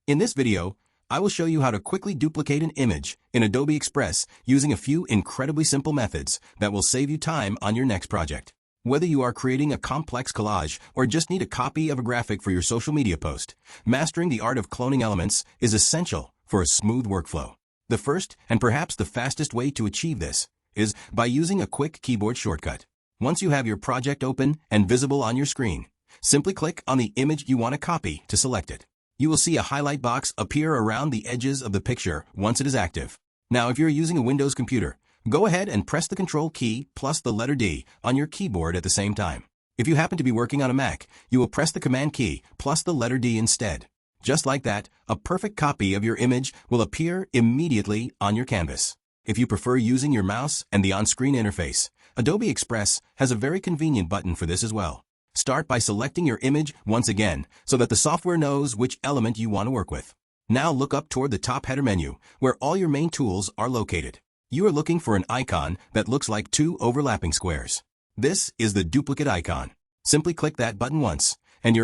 In this video, I will show you how to quickly duplicate an image in Adobe Express using a few incredibly simple methods that will save you time on your next project. Whether you are creating a complex collage or just need a copy of a graphic for your social media post, mastering the art of cloning elements is essential for a smooth workflow. The first, and perhaps the fastest way to achieve this, is by using a quick keyboard shortcut. Once you have your project open and visible on your screen, simply click on the image you want to copy to select it. You will see a highlight box appear around the edges of the picture once it is active. Now, if you're using a Windows computer, go ahead and press the Control key plus the letter D on your keyboard at the same time. If you happen to be working on a Mac, you will press the Command key plus the letter D instead. Just like that, a perfect copy of your image will appear immediately on your canvas. If you prefer using your mouse and the on-screen interface, Adobe Express has a very convenient button for this as well. Start by selecting your image once again so that the software knows which element you want to work with. Now look up toward the top header menu where all your main tools are located. You are looking for an icon that looks like two overlapping squares. This is the duplicate icon. Simply click that button once,